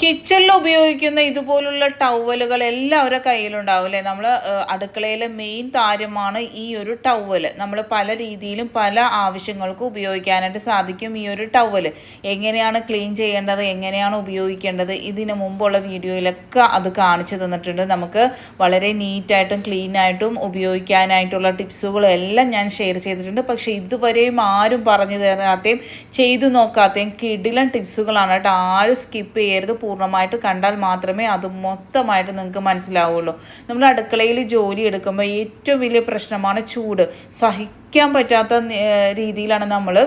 കിച്ചണിൽ ഉപയോഗിക്കുന്ന ഇതുപോലുള്ള ടവലുകൾ എല്ലാവരുടെ കയ്യിലുണ്ടാവും അല്ലേ. നമ്മൾ അടുക്കളയിലെ മെയിൻ കാര്യമാണ് ഈ ഒരു ടവൽ. നമ്മൾ പല രീതിയിലും പല ആവശ്യങ്ങൾക്കും ഉപയോഗിക്കാനായിട്ട് സാധിക്കും ഈ ഒരു ടവൽ. എങ്ങനെയാണ് ക്ലീൻ ചെയ്യേണ്ടത്, എങ്ങനെയാണ് ഉപയോഗിക്കേണ്ടത്, ഇതിന് മുമ്പുള്ള വീഡിയോയിലൊക്കെ അത് കാണിച്ചു തന്നിട്ടുണ്ട്. നമുക്ക് വളരെ നീറ്റായിട്ടും ക്ലീനായിട്ടും ഉപയോഗിക്കാനായിട്ടുള്ള ടിപ്സുകളും എല്ലാം ഞാൻ ഷെയർ ചെയ്തിട്ടുണ്ട്. പക്ഷേ ഇതുവരെയും ആരും പറഞ്ഞു തരാത്തയും ചെയ്തു നോക്കാത്തയും കിടിലൻ ടിപ്സുകളാണ് കേട്ടോ. ആരും സ്കിപ്പ് ചെയ്യരുത്. പൂർണ്ണമായിട്ട് കണ്ടാൽ മാത്രമേ അത് മൊത്തമായിട്ട് നിങ്ങൾക്ക് മനസ്സിലാവുള്ളൂ. നമ്മൾ അടുക്കളയിൽ ജോലി എടുക്കുമ്പോൾ ഏറ്റവും വലിയ പ്രശ്നമാണ് ചൂട്. സഹിക്കാൻ പറ്റാത്ത രീതിയിലാണ് നമ്മൾ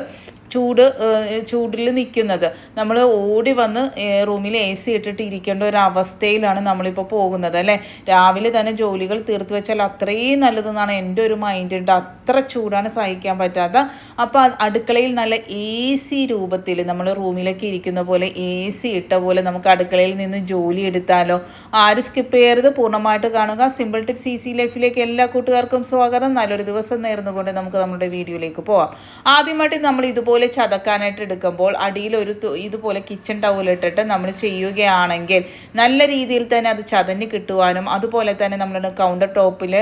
ചൂടിൽ നിൽക്കുന്നത്. നമ്മൾ ഓടി വന്ന് റൂമിൽ AC ഇട്ടിട്ട് ഇരിക്കേണ്ട ഒരു അവസ്ഥയിലാണ് നമ്മളിപ്പോൾ പോകുന്നത് അല്ലേ. രാവിലെ തന്നെ ജോലികൾ തീർത്ത് വെച്ചാൽ അത്രയും നല്ലതെന്നാണ് എൻ്റെ ഒരു മൈൻഡ് ഉണ്ട്. അത്ര ചൂടാണ് സഹിക്കാൻ പറ്റാത്ത. അപ്പോൾ അടുക്കളയിൽ നല്ല AC രൂപത്തിൽ നമ്മൾ റൂമിലൊക്കെ ഇരിക്കുന്ന പോലെ AC ഇട്ട പോലെ നമുക്ക് അടുക്കളയിൽ നിന്ന് ജോലി എടുത്താലോ. ആരും സ്കിപ്പ് ചെയ്യരുത്, പൂർണ്ണമായിട്ട് കാണുക. സിമ്പിൾ ടിപ്സ് ഈസി ലൈഫിലേക്ക് എല്ലാ കൂട്ടുകാർക്കും സ്വാഗതം. നല്ലൊരു ദിവസം നേർന്നുകൊണ്ട് നമുക്ക് നമ്മുടെ വീഡിയോയിലേക്ക് പോവാം. ആദ്യമായിട്ട് നമ്മൾ ഇതുപോലെ ചതക്കാനായിട്ട് എടുക്കുമ്പോൾ അടിയിൽ ഇതുപോലെ കിച്ചൺ ടവൽ ഇട്ടിട്ട് നമ്മൾ ചെയ്യുകയാണെങ്കിൽ നല്ല രീതിയിൽ തന്നെ അത് ചതഞ്ഞ് കിട്ടുവാനും അതുപോലെ തന്നെ നമ്മുടെ കൗണ്ടർ ടോപ്പിൽ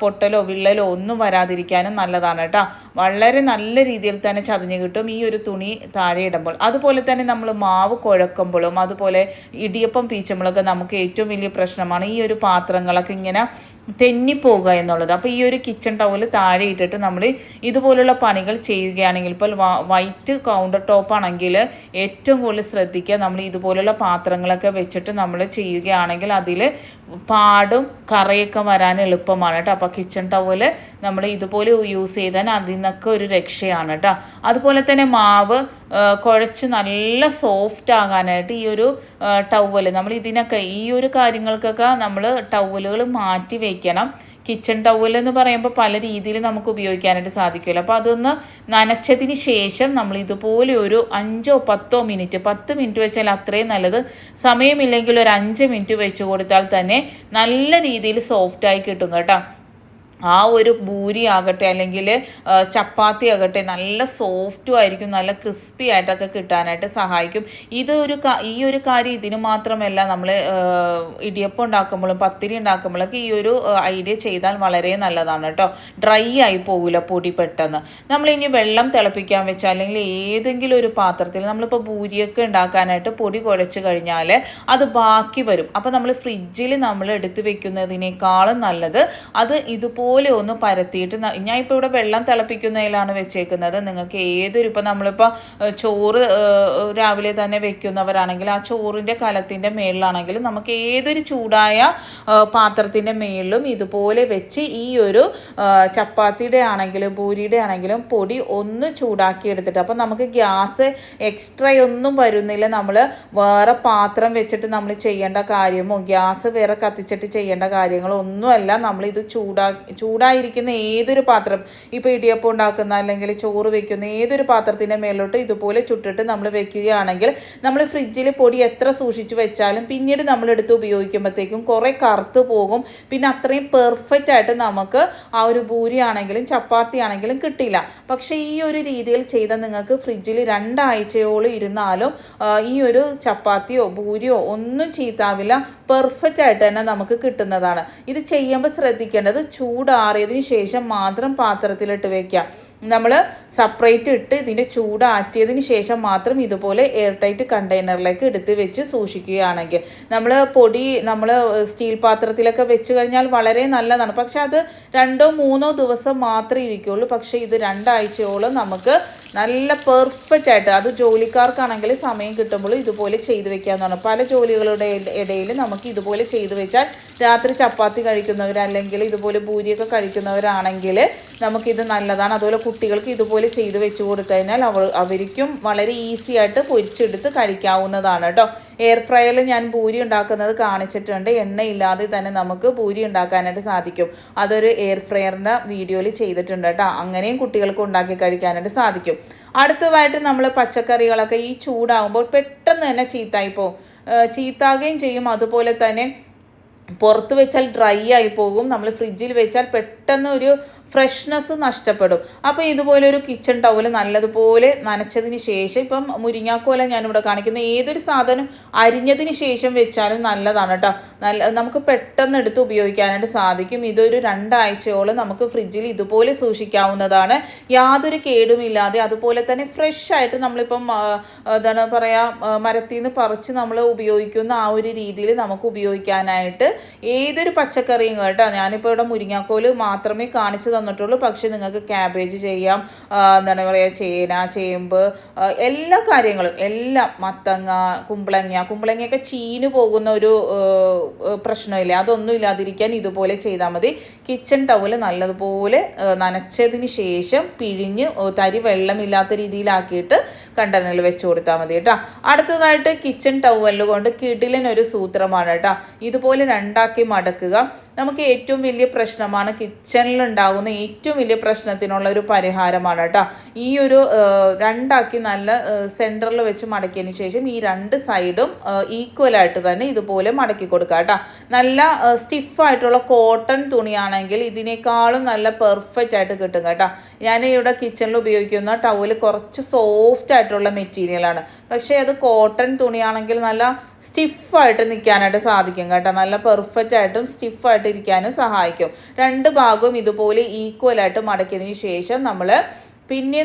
പൊട്ടലോ വിള്ളലോ ഒന്നും വരാതിരിക്കാനും നല്ലതാണ് കേട്ടോ. വളരെ നല്ല രീതിയിൽ തന്നെ ചതഞ്ഞ് കിട്ടും ഈ ഒരു തുണി താഴെ ഇടുമ്പോൾ. അതുപോലെ തന്നെ നമ്മൾ മാവ് കുഴക്കുമ്പോഴും അതുപോലെ ഇടിയപ്പം പീച്ചുമ്പോഴൊക്കെ നമുക്ക് ഏറ്റവും വലിയ പ്രശ്നമാണ് ഈ ഒരു പാത്രങ്ങളൊക്കെ ഇങ്ങനെ തെന്നിപ്പോവുക എന്നുള്ളത്. അപ്പോൾ ഈ ഒരു കിച്ചൺ ടവൽ താഴെ ഇട്ടിട്ട് നമ്മൾ ഇതുപോലുള്ള പണികൾ ചെയ്യുകയാണെങ്കിൽ, ഇപ്പോൾ വൈറ്റ് കൗണ്ടർ ടോപ്പ് ആണെങ്കിൽ ഏറ്റവും കൂടുതൽ ശ്രദ്ധിക്കുക. നമ്മൾ ഇതുപോലുള്ള പാത്രങ്ങളൊക്കെ വെച്ചിട്ട് നമ്മൾ ചെയ്യുകയാണെങ്കിൽ അതിൽ പാടും കറയൊക്കെ വരാൻ എളുപ്പമാണ് കേട്ടോ. അപ്പോൾ കിച്ചൺ ടവൽ നമ്മൾ ഇതുപോലെ യൂസ് ചെയ്താൽ അതിൽ നിന്നൊക്കെ ഒരു രക്ഷയാണ് കേട്ടോ. അതുപോലെ തന്നെ മാവ് കുഴച്ച് നല്ല സോഫ്റ്റ് ആകാനായിട്ട് ഈ ഒരു ടവൽ നമ്മൾ ഈ ഒരു കാര്യങ്ങൾക്കൊക്കെ നമ്മൾ ടവലുകൾ മാറ്റി വയ്ക്കണം. കിച്ചൺ ടവൽ എന്ന് പറയുമ്പോൾ പല രീതിയിൽ നമുക്ക് ഉപയോഗിക്കാനായിട്ട് സാധിക്കുമല്ലോ. അപ്പോൾ അതൊന്ന് നനച്ചതിന് ശേഷം നമ്മൾ ഇതുപോലെ ഒരു 5-10 മിനിറ്റ് 10 മിനിറ്റ് വെച്ചാൽ അത്രയും നല്ലത്. സമയമില്ലെങ്കിൽ ഒരു 5 മിനിറ്റ് വെച്ച് കൊടുത്താൽ തന്നെ നല്ല രീതിയിൽ സോഫ്റ്റായി കിട്ടും കേട്ടോ. ആ ഒരു ഭൂരി ആകട്ടെ അല്ലെങ്കിൽ ചപ്പാത്തി ആകട്ടെ നല്ല സോഫ്റ്റും ആയിരിക്കും, നല്ല ക്രിസ്പി ആയിട്ടൊക്കെ കിട്ടാനായിട്ട് സഹായിക്കും. ഈ ഒരു കാര്യം ഇതിന് മാത്രമല്ല, നമ്മൾ ഇടിയപ്പം ഉണ്ടാക്കുമ്പോഴും പത്തിരി ഉണ്ടാക്കുമ്പോഴൊക്കെ ഈ ഒരു ഐഡിയ ചെയ്താൽ വളരെ നല്ലതാണ് കേട്ടോ. ഡ്രൈ ആയി പോകില്ല പൊടി പെട്ടെന്ന്. നമ്മളിനി വെള്ളം തിളപ്പിക്കാൻ വെച്ചാൽ അല്ലെങ്കിൽ ഏതെങ്കിലും ഒരു പാത്രത്തിൽ നമ്മളിപ്പോൾ ഭൂരിയൊക്കെ ഉണ്ടാക്കാനായിട്ട് പൊടി കുഴച്ച് കഴിഞ്ഞാൽ അത് ബാക്കി വരും. അപ്പോൾ നമ്മൾ ഫ്രിഡ്ജിൽ നമ്മൾ എടുത്ത് വെക്കുന്നതിനേക്കാളും നല്ലത് അത് ഇതുപോലെ ഒന്ന് പരത്തിയിട്ട്, ഞാൻ ഇപ്പോൾ ഇവിടെ വെള്ളം തിളപ്പിക്കുന്നതിലാണ് വെച്ചേക്കുന്നത്. നിങ്ങൾക്ക് ഇപ്പം നമ്മളിപ്പോൾ ചോറ് രാവിലെ തന്നെ വെക്കുന്നവരാണെങ്കിൽ ആ ചോറിൻ്റെ കലത്തിൻ്റെ മേളിലാണെങ്കിൽ നമുക്ക് ഏതൊരു ചൂടായ പാത്രത്തിൻ്റെ മേളിലും ഇതുപോലെ വെച്ച് ഈ ഒരു ചപ്പാത്തിയുടെ ആണെങ്കിലും പൂരിയുടെ ആണെങ്കിലും പൊടി ഒന്ന് ചൂടാക്കി എടുത്തിട്ട്, അപ്പോൾ നമുക്ക് ഗ്യാസ് എക്സ്ട്രാ ഒന്നും വരുന്നില്ല. നമ്മൾ വേറെ പാത്രം വെച്ചിട്ട് നമ്മൾ ചെയ്യേണ്ട കാര്യമോ ഗ്യാസ് വേറെ കത്തിച്ചിട്ട് ചെയ്യേണ്ട കാര്യങ്ങളോ ഒന്നുമല്ല. നമ്മളിത് ചൂടായിരിക്കുന്ന ഏതൊരു പാത്രം, ഇപ്പോൾ ഇടിയപ്പം ഉണ്ടാക്കുന്ന അല്ലെങ്കിൽ ചോറ് വെക്കുന്ന ഏതൊരു പാത്രത്തിൻ്റെ മേലോട്ട് ഇതുപോലെ ചുട്ടിട്ട് നമ്മൾ വെക്കുകയാണെങ്കിൽ നമ്മൾ ഫ്രിഡ്ജിൽ പൊടി എത്ര സൂക്ഷിച്ച് വെച്ചാലും പിന്നീട് നമ്മളെടുത്ത് ഉപയോഗിക്കുമ്പോഴത്തേക്കും കുറേ കറുത്ത് പോകും. പിന്നെ അത്രയും പെർഫെക്റ്റ് ആയിട്ട് നമുക്ക് ആ ഒരു പൂരി ആണെങ്കിലും ചപ്പാത്തി ആണെങ്കിലും കിട്ടില്ല. പക്ഷേ ഈ ഒരു രീതിയിൽ ചെയ്താൽ നിങ്ങൾക്ക് ഫ്രിഡ്ജിൽ 2 ആഴ്ചയോളം ഇരുന്നാലും ഈ ഒരു ചപ്പാത്തിയോ പൂരിയോ ഒന്നും ചീത്താവില്ല. പെർഫെക്റ്റ് ആയിട്ട് തന്നെ നമുക്ക് കിട്ടുന്നതാണ്. ഇത് ചെയ്യുമ്പോൾ ശ്രദ്ധിക്കേണ്ടത് ചൂടാറിയതിന് ശേഷം മാത്രം പാത്രത്തിലിട്ട് വയ്ക്കാം. നമ്മൾ സെപ്പറേറ്റ് ഇട്ട് ഇതിൻ്റെ ചൂടാറ്റിയതിന് ശേഷം മാത്രം ഇതുപോലെ എയർ ടൈറ്റ് കണ്ടെയ്നറിലേക്ക് എടുത്ത് വെച്ച് സൂക്ഷിക്കുകയാണെങ്കിൽ, നമ്മൾ സ്റ്റീൽ പാത്രത്തിലൊക്കെ വെച്ച് കഴിഞ്ഞാൽ വളരെ നല്ലതാണ്. പക്ഷെ അത് 2-3 ദിവസം മാത്രമേ ഇരിക്കുകയുള്ളൂ. പക്ഷേ ഇത് 2 ആഴ്ചയോളം നമുക്ക് നല്ല പെർഫെക്റ്റ് ആയിട്ട്, അത് ജോലിക്കാർക്കാണെങ്കിൽ സമയം കിട്ടുമ്പോൾ ഇതുപോലെ ചെയ്ത് വെക്കാവുന്നതാണ്. പല ജോലികളുടെ ഇടയിൽ നമുക്ക് ഇതുപോലെ ചെയ്ത് വെച്ചാൽ രാത്രി ചപ്പാത്തി കഴിക്കുന്നവരല്ലെങ്കിൽ ഇതുപോലെ പൂരിയൊക്കെ കഴിക്കുന്നവരാണെങ്കിൽ നമുക്കിത് നല്ലതാണ്. അതുപോലെ കുട്ടികൾക്ക് ഇതുപോലെ ചെയ്ത് വെച്ച് കൊടുത്തു കഴിഞ്ഞാൽ അവർക്കും വളരെ ഈസി ആയിട്ട് പൊരിച്ചെടുത്ത് കഴിക്കാവുന്നതാണ് കേട്ടോ. എയർ ഫ്രയറിൽ ഞാൻ പൂരി ഉണ്ടാക്കുന്നത് കാണിച്ചിട്ടുണ്ട്. എണ്ണയില്ലാതെ തന്നെ നമുക്ക് പൂരി ഉണ്ടാക്കാനായിട്ട് സാധിക്കും. അതൊരു എയർ ഫ്രയറിൻ്റെ വീഡിയോയിൽ ചെയ്തിട്ടുണ്ട് കേട്ടോ. അങ്ങനെയും കുട്ടികൾക്ക് ഉണ്ടാക്കി കഴിക്കാനായിട്ട് സാധിക്കും. അടുത്തതായിട്ട് നമ്മൾ പച്ചക്കറികളൊക്കെ ഈ ചൂടാകുമ്പോൾ പെട്ടെന്ന് തന്നെ ചീത്താകുകയും ചെയ്യും. അതുപോലെ തന്നെ പുറത്ത് വെച്ചാൽ ഡ്രൈ ആയി പോകും. നമ്മൾ ഫ്രിഡ്ജിൽ വെച്ചാൽ പെട്ടെന്ന് ഒരു ഫ്രഷ്നെസ് നഷ്ടപ്പെടും. അപ്പോൾ ഇതുപോലെ ഒരു കിച്ചൺ ടവൽ നല്ലതുപോലെ നനച്ചതിന് ശേഷം, ഇപ്പം മുരിങ്ങാക്കോല ഞാനിവിടെ കാണിക്കുന്ന ഏതൊരു സാധനം അരിഞ്ഞതിന് ശേഷം വെച്ചാലും നല്ലതാണ് കേട്ടോ. നമുക്ക് പെട്ടെന്ന് എടുത്ത് ഉപയോഗിക്കാനായിട്ട് സാധിക്കും. ഇതൊരു 2 ആഴ്ചയോളം നമുക്ക് ഫ്രിഡ്ജിൽ ഇതുപോലെ സൂക്ഷിക്കാവുന്നതാണ്, യാതൊരു കേടുമില്ലാതെ. അതുപോലെ തന്നെ ഫ്രഷ് ആയിട്ട് നമ്മളിപ്പം എന്താണ് പറയുക, മരത്തിൽ നിന്ന് പറിച്ച് നമ്മൾ ഉപയോഗിക്കുന്ന ആ ഒരു രീതിയിൽ നമുക്ക് ഉപയോഗിക്കാനായിട്ട് ഏതൊരു പച്ചക്കറിയും കേട്ടോ. ഞാനിപ്പോൾ ഇവിടെ മുരിങ്ങാക്കോല് മാത്രമേ കാണിച്ചു തന്നിട്ടുള്ളൂ, പക്ഷെ നിങ്ങൾക്ക് ക്യാബേജ് ചെയ്യാം, എന്താണ് പറയുക, ചേന, ചേമ്പ്, എല്ലാ കാര്യങ്ങളും എല്ലാം, മത്തങ്ങ, കുമ്പളങ്ങയൊക്കെ ചീഞ്ഞു പോകുന്ന ഒരു പ്രശ്നമില്ല. അതൊന്നും ഇല്ലാതിരിക്കാൻ ഇതുപോലെ ചെയ്താൽ മതി. കിച്ചൺ ടവൽ നല്ലതുപോലെ നനച്ചതിന് ശേഷം പിഴിഞ്ഞ് തരി വെള്ളമില്ലാത്ത രീതിയിലാക്കിയിട്ട് കണ്ടെയ്നറിൽ വെച്ച് കൊടുത്താൽ മതി കേട്ടോ. അടുത്തതായിട്ട് കിച്ചൺ ടവൽ കൊണ്ട് കിടിലനൊരു സൂത്രമാണ് കേട്ടോ. ഇതുപോലെ 2ആക്കി മടക്കുക. നമുക്ക് ഏറ്റവും വലിയ പ്രശ്നമാണ്, കിച്ചണിലുണ്ടാകുന്ന ഏറ്റവും വലിയ പ്രശ്നത്തിനുള്ള ഒരു പരിഹാരമാണ് കേട്ടോ. ഈ ഒരു 2ആക്കി നല്ല സെൻറ്ററിൽ വെച്ച് മടക്കിയതിന് ശേഷം ഈ 2 സൈഡും ഈക്വലായിട്ട് തന്നെ ഇതുപോലെ മടക്കി കൊടുക്കുക കേട്ടോ. നല്ല സ്റ്റിഫായിട്ടുള്ള കോട്ടൺ തുണിയാണെങ്കിൽ ഇതിനേക്കാളും നല്ല പെർഫെക്റ്റ് ആയിട്ട് കിട്ടും കേട്ടോ. ഞാൻ ഇവിടെ കിച്ചണിൽ ഉപയോഗിക്കുന്ന ടവൽ കുറച്ച് സോഫ്റ്റ് ആയിട്ടുള്ള മെറ്റീരിയലാണ്, പക്ഷേ അത് കോട്ടൺ തുണിയാണെങ്കിൽ നല്ല സ്റ്റിഫായിട്ട് നിൽക്കാനായിട്ട് സാധിക്കും കേട്ടോ. നല്ല പെർഫെക്റ്റ് ആയിട്ടും സ്റ്റിഫായിട്ട് ഇരിക്കാനും സഹായിക്കും. 2 ഭാഗവും ഇതുപോലെ ഈക്വലായിട്ട് മടക്കിയതിന് ശേഷം നമ്മൾ പിന്നെ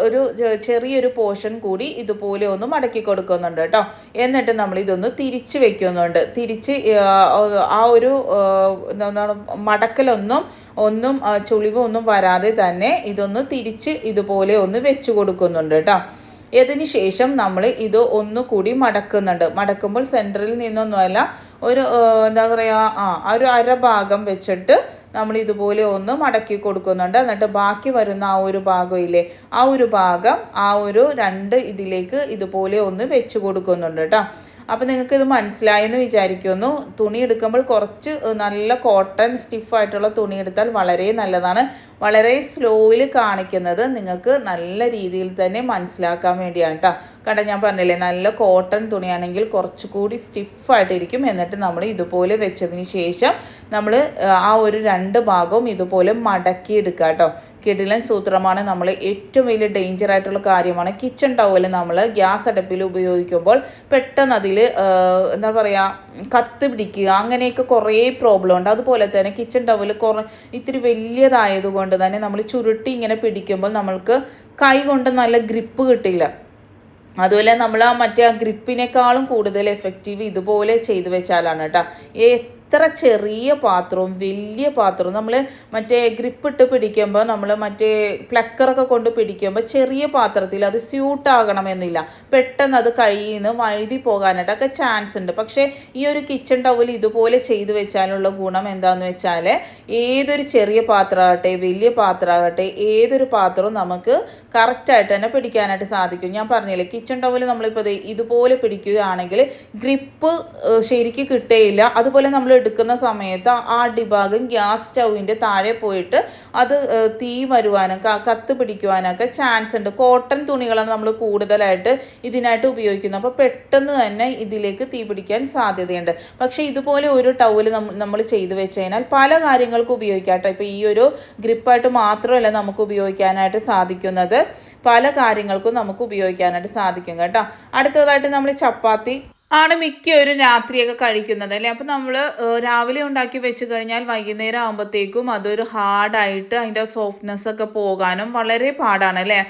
ഒരു ചെറിയൊരു പോർഷൻ കൂടി ഇതുപോലെ ഒന്ന് മടക്കി കൊടുക്കുന്നുണ്ട് കേട്ടോ. എന്നിട്ട് നമ്മൾ ഇതൊന്ന് തിരിച്ച് വെക്കുന്നുണ്ട്. തിരിച്ച് ആ ഒരു എന്താണ് മടക്കലൊന്നും ചുളിവൊന്നും വരാതെ തന്നെ ഇതൊന്ന് തിരിച്ച് ഇതുപോലെ ഒന്ന് വെച്ച് കൊടുക്കുന്നുണ്ട് കേട്ടോ. ഇതിന് ശേഷം നമ്മൾ ഇത് ഒന്നുകൂടി മടക്കുന്നുണ്ട്. മടക്കുമ്പോൾ സെൻറ്ററിൽ നിന്നൊന്നുമല്ല, ഒരു എന്താ പറയുക, ഒരു അരഭാഗം വെച്ചിട്ട് നമ്മൾ ഇതുപോലെ ഒന്ന് മടക്കി കൊടുക്കുന്നുണ്ട്. എന്നിട്ട് ബാക്കി വരുന്ന ആ ഒരു ഭാഗമില്ലേ, ആ ഒരു ഭാഗം ആ ഒരു 2 ഇതിലേക്ക് ഇതുപോലെ ഒന്ന് വെച്ച് കൊടുക്കുന്നുണ്ട് കേട്ടോ. അപ്പോൾ നിങ്ങൾക്ക് ഇത് മനസ്സിലായെന്ന് വിചാരിക്കുന്നു. തുണി എടുക്കുമ്പോൾ കുറച്ച് നല്ല കോട്ടൺ സ്റ്റിഫായിട്ടുള്ള തുണി എടുത്താൽ വളരെ നല്ലതാണ്. വളരെ സ്ലോയിൽ കാണിക്കുന്നത് നിങ്ങൾക്ക് നല്ല രീതിയിൽ തന്നെ മനസ്സിലാക്കാൻ വേണ്ടിയാണ് കേട്ടോ. കാരണം ഞാൻ പറഞ്ഞില്ലേ, നല്ല കോട്ടൺ തുണിയാണെങ്കിൽ കുറച്ചുകൂടി സ്റ്റിഫായിട്ടിരിക്കും. എന്നിട്ട് നമ്മൾ ഇതുപോലെ വെച്ചതിന് ശേഷം നമ്മൾ ആ ഒരു 2 ഭാഗവും ഇതുപോലെ മടക്കി എടുക്കുക കേട്ടോ. കിടിലൻ സൂത്രമാണ്. നമ്മൾ ഏറ്റവും വലിയ ഡേഞ്ചർ ആയിട്ടുള്ള കാര്യമാണ് കിച്ചൺ ടവൽ നമ്മൾ ഗ്യാസ് അടുപ്പിൽ ഉപയോഗിക്കുമ്പോൾ പെട്ടെന്ന് അതിൽ എന്താ പറയുക, കത്ത് പിടിക്കുക, അങ്ങനെയൊക്കെ കുറേ പ്രോബ്ലം ഉണ്ട്. അതുപോലെ തന്നെ കിച്ചൺ ടവൽ ഇത്തിരി വലിയതായതുകൊണ്ട് തന്നെ നമ്മൾ ചുരുട്ടി ഇങ്ങനെ പിടിക്കുമ്പോൾ നമ്മൾക്ക് കൈ കൊണ്ട് നല്ല ഗ്രിപ്പ് കിട്ടില്ല. അതുപോലെ നമ്മൾ മറ്റേ ഗ്രിപ്പിനേക്കാളും കൂടുതൽ എഫക്റ്റീവ് ഇതുപോലെ ചെയ്തു വെച്ചാലാണ് കേട്ടോ. എത്ര ചെറിയ പാത്രവും വലിയ പാത്രവും നമ്മൾ മറ്റേ ഗ്രിപ്പിട്ട് പിടിക്കുമ്പോൾ, നമ്മൾ മറ്റേ പ്ലക്കറൊക്കെ കൊണ്ട് പിടിക്കുമ്പോൾ ചെറിയ പാത്രത്തിൽ അത് സ്യൂട്ടാകണമെന്നില്ല. പെട്ടെന്ന് അത് കയ്യിൽ നിന്ന് വഴുതി പോകാനായിട്ടൊക്കെ ചാൻസ് ഉണ്ട്. പക്ഷേ ഈ ഒരു കിച്ചൺ ടവൽ ഇതുപോലെ ചെയ്തു വെച്ചാലുള്ള ഗുണം എന്താണെന്ന് വെച്ചാൽ, ഏതൊരു ചെറിയ പാത്രമാകട്ടെ വലിയ പാത്രമാകട്ടെ ഏതൊരു പാത്രവും നമുക്ക് കറക്റ്റായിട്ട് തന്നെ പിടിക്കാനായിട്ട് സാധിക്കും. ഞാൻ പറഞ്ഞില്ലേ, കിച്ചൺ ടവൽ നമ്മളിപ്പോൾ ഇതുപോലെ പിടിക്കുകയാണെങ്കിൽ ഗ്രിപ്പ് ശരിക്ക് കിട്ടേയില്ല. അതുപോലെ നമ്മൾ എടുക്കുന്ന സമയത്ത് ആ അടിഭാഗം ഗ്യാസ് സ്റ്റൗവിൻ്റെ താഴെ പോയിട്ട് അത് തീ വരുവാനും കത്ത് പിടിക്കുവാനൊക്കെ ചാൻസ് ഉണ്ട്. കോട്ടൺ തുണികളാണ് നമ്മൾ കൂടുതലായിട്ട് ഇതിനായിട്ട് ഉപയോഗിക്കുന്നത്. അപ്പോൾ പെട്ടെന്ന് തന്നെ ഇതിലേക്ക് തീ പിടിക്കാൻ സാധ്യതയുണ്ട്. പക്ഷേ ഇതുപോലെ ഒരു ടവൽ നമ്മൾ ചെയ്തു വെച്ച് കഴിഞ്ഞാൽ പല കാര്യങ്ങൾക്കും ഉപയോഗിക്കാം കേട്ടോ. ഇപ്പോൾ ഈ ഒരു ഗ്രിപ്പായിട്ട് മാത്രമല്ല നമുക്ക് ഉപയോഗിക്കാനായിട്ട് സാധിക്കുന്നത്, പല കാര്യങ്ങൾക്കും നമുക്ക് ഉപയോഗിക്കാനായിട്ട് സാധിക്കും കേട്ടോ. അടുത്തതായിട്ട് നമ്മൾ ചപ്പാത്തി ആണ് മിക്കവരും രാത്രിയൊക്കെ കഴിക്കുന്നത് അല്ലേ. അപ്പം നമ്മൾ രാവിലെ ഉണ്ടാക്കി വെച്ച് കഴിഞ്ഞാൽ വൈകുന്നേരം ആകുമ്പോഴത്തേക്കും അതൊരു ഹാർഡായിട്ട് അതിൻ്റെ സോഫ്റ്റ്നെസ് ഒക്കെ പോകാനും വളരെ പാടാണ് അല്ലേ.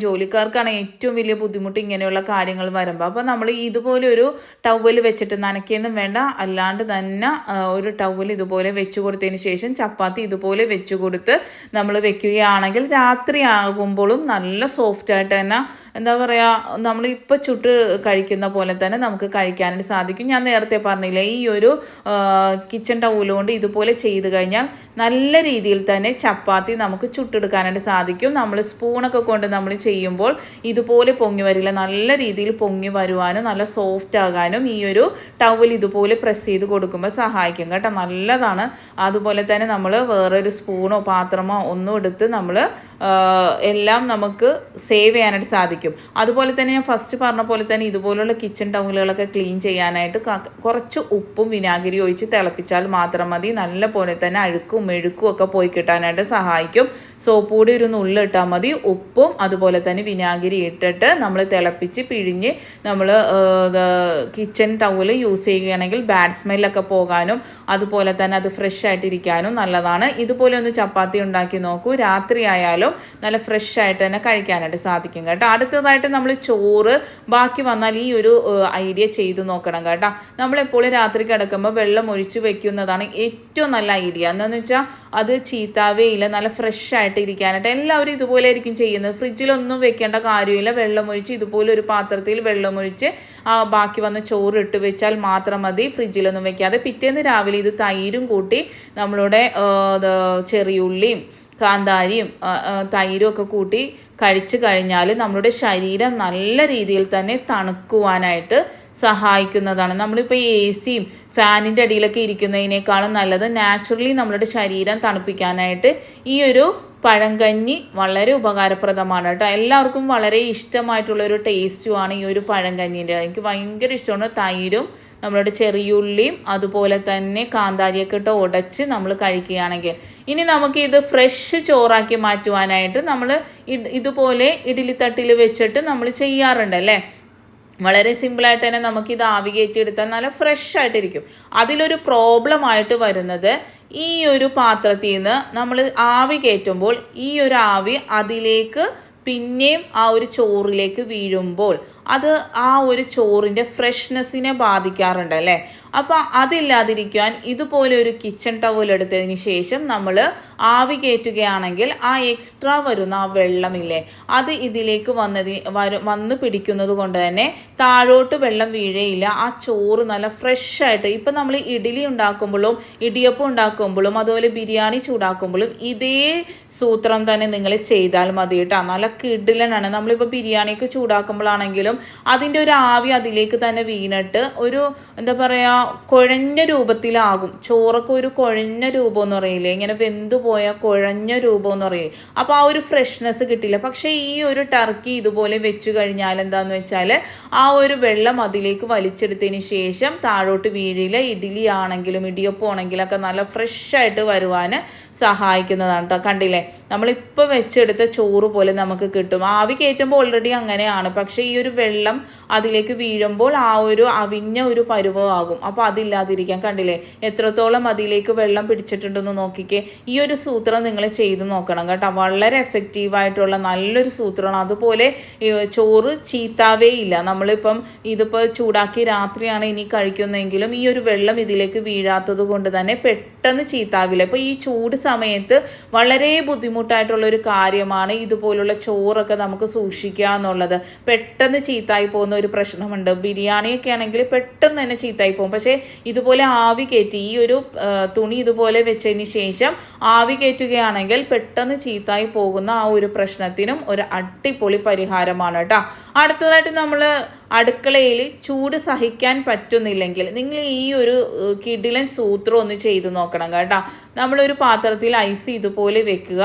ജോലിക്കാർക്കാണ് ഏറ്റവും വലിയ ബുദ്ധിമുട്ട് ഇങ്ങനെയുള്ള കാര്യങ്ങൾ വരുമ്പോൾ. അപ്പോൾ നമ്മൾ ഇതുപോലെ ഒരു ടവൽ വെച്ചിട്ട്, നനയ്ക്കൊന്നും വേണ്ട, അല്ലാണ്ട് തന്നെ ഒരു ടവൽ ഇതുപോലെ വെച്ച് കൊടുത്തതിന് ശേഷം ചപ്പാത്തി ഇതുപോലെ വെച്ച് കൊടുത്ത് നമ്മൾ വെക്കുകയാണെങ്കിൽ രാത്രി ആകുമ്പോഴും നല്ല സോഫ്റ്റായിട്ട് തന്നെ, എന്താ പറയുക, നമ്മളിപ്പോൾ ചുട്ട് കഴിക്കുന്ന പോലെ തന്നെ നമുക്ക് കഴിക്കാനായിട്ട് സാധിക്കും. ഞാൻ നേരത്തെ പറഞ്ഞില്ലേ, ഈ ഒരു കിച്ചൺ ടവൽ കൊണ്ട് ഇതുപോലെ ചെയ്ത് കഴിഞ്ഞാൽ നല്ല രീതിയിൽ തന്നെ ചപ്പാത്തി നമുക്ക് ചുട്ടെടുക്കാനായിട്ട് സാധിക്കും. നമ്മൾ സ്പൂണൊക്കെ കൊണ്ട് നമ്മൾ ചെയ്യുമ്പോൾ ഇതുപോലെ പൊങ്ങി വരില്ല. നല്ല രീതിയിൽ പൊങ്ങി വരുവാനും നല്ല സോഫ്റ്റ് ആകാനും ഈ ഒരു ടവൽ ഇതുപോലെ പ്രസ് ചെയ്ത് കൊടുക്കുമ്പോൾ സഹായിക്കും കേട്ടോ. നല്ലതാണ്. അതുപോലെ തന്നെ നമ്മൾ വേറൊരു സ്പൂണോ പാത്രമോ ഒന്നും എടുത്ത് നമ്മൾ എല്ലാം നമുക്ക് സേവ് ചെയ്യാനായിട്ട് സാധിക്കും. സാധിക്കും. അതുപോലെ തന്നെ ഞാൻ ഫസ്റ്റ് പറഞ്ഞ പോലെ തന്നെ ഇതുപോലുള്ള കിച്ചൺ ടവലുകളൊക്കെ ക്ലീൻ ചെയ്യാനായിട്ട് കുറച്ച് ഉപ്പും വിനാഗിരി ഒഴിച്ച് തിളപ്പിച്ചാൽ മാത്രം മതി. നല്ല പോലെ തന്നെ അഴുക്കും മെഴുക്കും ഒക്കെ പോയി കിട്ടാനായിട്ട് സഹായിക്കും. സോപ്പ് പൊടി ഒരു നുള്ളിട്ടാൽ മതി. ഉപ്പും അതുപോലെ തന്നെ വിനാഗിരി ഇട്ടിട്ട് നമ്മൾ തിളപ്പിച്ച് പിഴിഞ്ഞ് നമ്മൾ കിച്ചൺ ടവൽ യൂസ് ചെയ്യുകയാണെങ്കിൽ ബാഡ് സ്മെല്ലൊക്കെ പോകാനും അതുപോലെ തന്നെ അത് ഫ്രഷ് ആയിട്ടിരിക്കാനും നല്ലതാണ്. ഇതുപോലെ ഒന്ന് ചപ്പാത്തി ഉണ്ടാക്കി നോക്കൂ. രാത്രി ആയാലും നല്ല ഫ്രഷ് ആയിട്ട് തന്നെ കഴിക്കാനായിട്ട് സാധിക്കും കേട്ടോ. അടുത്തതായിട്ട് നമ്മൾ ചോറ് ബാക്കി വന്നാൽ ഈ ഒരു ഐഡിയ ചെയ്തു നോക്കണം കേട്ടോ. നമ്മളെപ്പോഴും രാത്രി കിടക്കുമ്പോൾ വെള്ളം ഒഴിച്ച് വെക്കുന്നതാണ് ഏറ്റവും നല്ല ഐഡിയ. എന്താണെന്ന് വെച്ചാൽ അത് ചീത്താവേയില്ല, നല്ല ഫ്രഷ് ആയിട്ട് ഇരിക്കാനായിട്ട്. എല്ലാവരും ഇതുപോലെ ആയിരിക്കും ചെയ്യുന്നത്. ഫ്രിഡ്ജിലൊന്നും വെക്കേണ്ട കാര്യമില്ല. വെള്ളമൊഴിച്ച് ഇതുപോലെ ഒരു പാത്രത്തിൽ വെള്ളമൊഴിച്ച് ബാക്കി വന്ന ചോറ് ഇട്ട് വെച്ചാൽ മാത്രം മതി. ഫ്രിഡ്ജിലൊന്നും വെക്കാതെ പിറ്റേന്ന് രാവിലെ ഇത് തൈരും കൂട്ടി നമ്മളുടെ ചെറിയുള്ളിയും കാന്താരിയും തൈരും ഒക്കെ കൂട്ടി കഴിച്ചു കഴിഞ്ഞാൽ നമ്മുടെ ശരീരം നല്ല രീതിയിൽ തന്നെ തണുക്കുവാനായിട്ട് സഹായിക്കുന്നതാണ്. നമ്മളിപ്പോൾ AC-യും ഫാനിൻ്റെ അടിയിലൊക്കെ ഇരിക്കുന്നതിനേക്കാളും നല്ലത് നാച്ചുറലി നമ്മുടെ ശരീരം തണുപ്പിക്കാനായിട്ട് ഈ ഒരു പഴങ്കഞ്ഞി വളരെ ഉപകാരപ്രദമാണ് കേട്ടോ. എല്ലാവർക്കും വളരെ ഇഷ്ടമായിട്ടുള്ളൊരു ടേസ്റ്റുമാണ് ഈ ഒരു പഴങ്കഞ്ഞിൻ്റെ. എനിക്ക് ഭയങ്കര ഇഷ്ടമാണ്. തൈരും നമ്മളുടെ ചെറിയുള്ളിയും അതുപോലെ തന്നെ കാന്താരിയൊക്കെ ഇട്ട് ഉടച്ച് നമ്മൾ കഴിക്കുകയാണെങ്കിൽ. ഇനി നമുക്ക് ഇത് ഫ്രഷ് ചോറാക്കി മാറ്റുവാനായിട്ട് നമ്മൾ ഇതുപോലെ ഇഡ്ഡലിത്തട്ടിൽ വെച്ചിട്ട് നമ്മൾ ചെയ്യാറുണ്ടല്ലേ. വളരെ സിമ്പിളായിട്ട് തന്നെ നമുക്കിത് ആവി കയറ്റിയെടുത്താൽ നല്ല ഫ്രഷ് ആയിട്ടിരിക്കും. അതിലൊരു പ്രോബ്ലമായിട്ട് വരുന്നത് ഈ ഒരു പാത്രത്തിൽ നിന്ന് നമ്മൾ ആവി കയറ്റുമ്പോൾ ഈ ഒരു ആവി അതിലേക്ക് പിന്നെയും ആ ഒരു ചോറിലേക്ക് വീഴുമ്പോൾ അത് ആ ഒരു ചോറിൻ്റെ ഫ്രഷ്നെസ്സിനെ ബാധിക്കാറുണ്ട് അല്ലേ. അപ്പോൾ അതില്ലാതിരിക്കാൻ ഇതുപോലെ ഒരു കിച്ചൺ ടവൽ എടുത്തതിന് ശേഷം നമ്മൾ ആവി കയറ്റുകയാണെങ്കിൽ ആ എക്സ്ട്രാ വരുന്ന ആ വെള്ളമില്ലേ അത് ഇതിലേക്ക് വന്ന് പിടിക്കുന്നത് കൊണ്ട് തന്നെ താഴോട്ട് വെള്ളം വീഴയില്ല. ആ ചോറ് നല്ല ഫ്രഷായിട്ട് ഇപ്പം നമ്മൾ ഇഡ്ഡലി ഉണ്ടാക്കുമ്പോഴും ഇടിയപ്പം ഉണ്ടാക്കുമ്പോഴും അതുപോലെ ബിരിയാണി ചൂടാക്കുമ്പോഴും ഇതേ സൂത്രം തന്നെ നിങ്ങൾ ചെയ്താൽ മതി കേട്ടോ. നല്ല കിടിലനാണ്. നമ്മളിപ്പോൾ ബിരിയാണിയൊക്കെ ചൂടാക്കുമ്പോഴാണെങ്കിലും അതിൻ്റെ ഒരു ആവി അതിലേക്ക് തന്നെ വീണിട്ട് ഒരു എന്താ പറയുക കുഴഞ്ഞ രൂപത്തിലാകും. ചോറൊക്കെ ഒരു കുഴഞ്ഞ രൂപം എന്ന് പറയില്ലേ, ഇങ്ങനെ വെന്തു പോയ കുഴഞ്ഞ രൂപം എന്ന് പറയും. അപ്പോൾ ആ ഒരു ഫ്രഷ്നെസ് കിട്ടില്ല. പക്ഷേ ഈ ഒരു ടർക്കി ഇതുപോലെ വെച്ച് കഴിഞ്ഞാൽ എന്താണെന്ന് വെച്ചാൽ ആ ഒരു വെള്ളം അതിലേക്ക് വലിച്ചെടുത്തതിന് ശേഷം താഴോട്ട് വീഴില്ല. ഇഡ്ഡലി ആണെങ്കിലും ഇടിയപ്പം ആണെങ്കിലൊക്കെ നല്ല ഫ്രഷായിട്ട് വരുവാൻ സഹായിക്കുന്നതാണ് കേട്ടോ. കണ്ടില്ലേ, നമ്മളിപ്പോൾ വെച്ചെടുത്ത ചോറ് പോലെ നമുക്ക് കിട്ടും. ആവി കയറ്റുമ്പോൾ ഓൾറെഡി അങ്ങനെയാണ്. പക്ഷേ ഈ ഒരു വെള്ളം അതിലേക്ക് വീഴുമ്പോൾ ആ ഒരു അവിഞ്ഞ ഒരു പരുവമാകും. അപ്പോൾ അതില്ലാതിരിക്കാൻ കണ്ടില്ലേ എത്രത്തോളം അതിലേക്ക് വെള്ളം പിടിച്ചിട്ടുണ്ടെന്ന് നോക്കിക്കേ. ഈ ഒരു സൂത്രം നിങ്ങൾ ചെയ്ത് നോക്കണം കേട്ടോ. വളരെ എഫക്റ്റീവായിട്ടുള്ള നല്ലൊരു സൂത്രമാണ്. അതുപോലെ ചോറ് ചീത്താവേ ഇല്ല. നമ്മളിപ്പം ഇതിപ്പോൾ ചൂടാക്കി രാത്രിയാണ് ഇനി കഴിക്കുന്നതെങ്കിലും ഈ ഒരു വെള്ളം ഇതിലേക്ക് വീഴാത്തത് കൊണ്ട് തന്നെ പെട്ടെന്ന് ചീത്താവില്ല. ഇപ്പോൾ ഈ ചൂട് സമയത്ത് വളരെ ബുദ്ധിമുട്ടായിട്ടുള്ളൊരു കാര്യമാണ് ഇതുപോലുള്ള ചോറൊക്കെ നമുക്ക് സൂക്ഷിക്കുക എന്നുള്ളത്. പെട്ടെന്ന് ചീത്തായി പോകുന്ന ഒരു പ്രശ്നമുണ്ട്. ബിരിയാണിയൊക്കെ ആണെങ്കിൽ പെട്ടെന്ന് തന്നെ ചീത്തായി പോകും. പക്ഷേ ഇതുപോലെ ആവി കയറ്റി ഈ ഒരു തുണി ഇതുപോലെ വെച്ചതിന് ശേഷം ആവി കയറ്റുകയാണെങ്കിൽ പെട്ടെന്ന് ചീത്തായി പോകുന്ന ആ ഒരു പ്രശ്നത്തിനും ഒരു അടിപൊളി പരിഹാരമാണ് കേട്ടോ. അടുത്തതായിട്ട് നമ്മൾ അടുക്കളയിൽ ചൂട് സഹിക്കാൻ പറ്റുന്നില്ലെങ്കിൽ നിങ്ങൾ ഈ ഒരു കിടിലൻ സൂത്രം ഒന്ന് ചെയ്ത് നോക്കണം കേട്ടോ. നമ്മളൊരു പാത്രത്തിൽ ഐസ് ഇതുപോലെ വെക്കുക.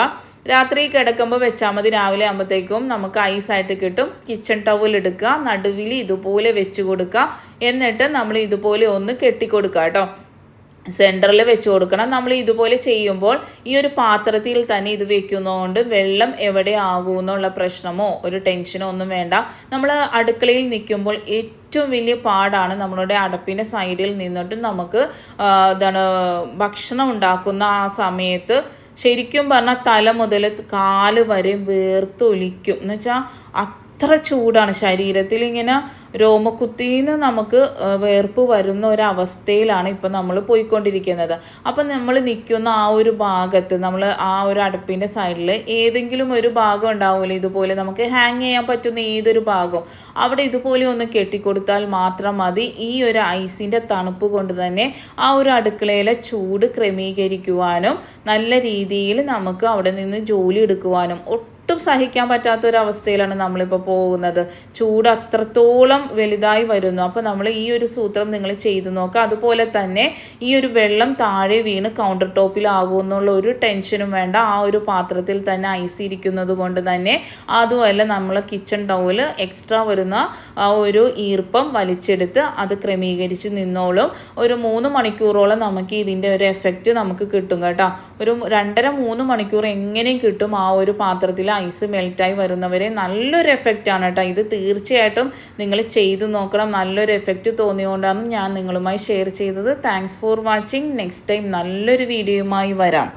രാത്രി കിടക്കുമ്പോൾ വെച്ചാൽ മതി. രാവിലെ ആകുമ്പോഴത്തേക്കും നമുക്ക് ഐസായിട്ട് കിട്ടും. കിച്ചൺ ടവൽ എടുക്കുക, നടുവിൽ ഇതുപോലെ വെച്ച് കൊടുക്കുക. എന്നിട്ട് നമ്മൾ ഇതുപോലെ ഒന്ന് കെട്ടിക്കൊടുക്കുക കേട്ടോ. സെൻറ്ററിൽ വെച്ച് കൊടുക്കണം. നമ്മൾ ഇതുപോലെ ചെയ്യുമ്പോൾ ഈ ഒരു പാത്രത്തിൽ തന്നെ ഇത് വെക്കുന്നതുകൊണ്ട് വെള്ളം എവിടെ ആകുമെന്നുള്ള പ്രശ്നമോ ഒരു ടെൻഷനോ ഒന്നും വേണ്ട. നമ്മൾ അടുക്കളയിൽ നിൽക്കുമ്പോൾ ഏറ്റവും വലിയ പാടാണ് നമ്മളുടെ അടപ്പിൻ്റെ സൈഡിൽ നിന്നിട്ട് നമുക്ക് ഭക്ഷണം ഉണ്ടാക്കുന്ന ആ സമയത്ത് ശരിക്കും പറഞ്ഞാൽ തല മുതൽ കാല് വരെ വേർത്തൊലിക്കും. എന്ന് വെച്ചാൽ അത്ര ചൂടാണ് ശരീരത്തിൽ. ഇങ്ങനെ രോമക്കുത്തിന്ന് നമുക്ക് വേർപ്പ് വരുന്ന ഒരവസ്ഥയിലാണ് ഇപ്പം നമ്മൾ പോയിക്കൊണ്ടിരിക്കുന്നത്. അപ്പം നമ്മൾ നിൽക്കുന്ന ആ ഒരു ഭാഗത്ത് നമ്മൾ ആ ഒരു അടുപ്പിൻ്റെ സൈഡിൽ ഏതെങ്കിലും ഒരു ഭാഗം ഉണ്ടാവില്ല ഇതുപോലെ നമുക്ക് ഹാങ് ചെയ്യാൻ പറ്റുന്ന ഏതൊരു ഭാഗം അവിടെ ഇതുപോലെ ഒന്ന് കെട്ടിക്കൊടുത്താൽ മാത്രം മതി. ഈ ഒരു ഐസിൻ്റെ തണുപ്പ് കൊണ്ട് തന്നെ ആ ഒരു അടുക്കളയിലെ ചൂട് ക്രമീകരിക്കുവാനും നല്ല രീതിയിൽ നമുക്ക് അവിടെ നിന്ന് ജോലി എടുക്കുവാനും ഒട്ടും സഹിക്കാൻ പറ്റാത്തൊരവസ്ഥയിലാണ് നമ്മളിപ്പോൾ പോകുന്നത്. ചൂട് അത്രത്തോളം വലുതായി വരുന്നു. അപ്പോൾ നമ്മൾ ഈ ഒരു സൂത്രം നിങ്ങൾ ചെയ്തു നോക്കുക. അതുപോലെ തന്നെ ഈ ഒരു വെള്ളം താഴെ വീണ് കൗണ്ടർ ടോപ്പിലാകുമെന്നുള്ള ഒരു ടെൻഷനും വേണ്ട. ആ ഒരു പാത്രത്തിൽ തന്നെ ഐസ് ഇരിക്കുന്നത് കൊണ്ട് തന്നെ അതുമല്ല നമ്മൾ കിച്ചൺ ടവല് എക്സ്ട്രാ വരുന്ന ആ ഒരു ഈർപ്പം വലിച്ചെടുത്ത് അത് ക്രമീകരിച്ച് നിന്നോളും. ഒരു 3 മണിക്കൂറോളം നമുക്ക് ഇതിൻ്റെ ഒരു എഫക്റ്റ് നമുക്ക് കിട്ടും കേട്ടോ. ഒരു 2.5-3 മണിക്കൂർ എങ്ങനെയും കിട്ടും ആ ഒരു പാത്രത്തിൽ ഐസ് മെൽറ്റായി വരുന്നവരെ. നല്ലൊരു എഫക്റ്റാണ് കേട്ടോ ഇത്. തീർച്ചയായിട്ടും നിങ്ങൾ ചെയ്ത് നോക്കണം. നല്ലൊരു എഫക്റ്റ് തോന്നിയുകൊണ്ടാണ് ഞാൻ നിങ്ങളുമായി ഷെയർ ചെയ്തത്. Thanks for watching. Next time നല്ലൊരു വീഡിയോയുമായി വരാം.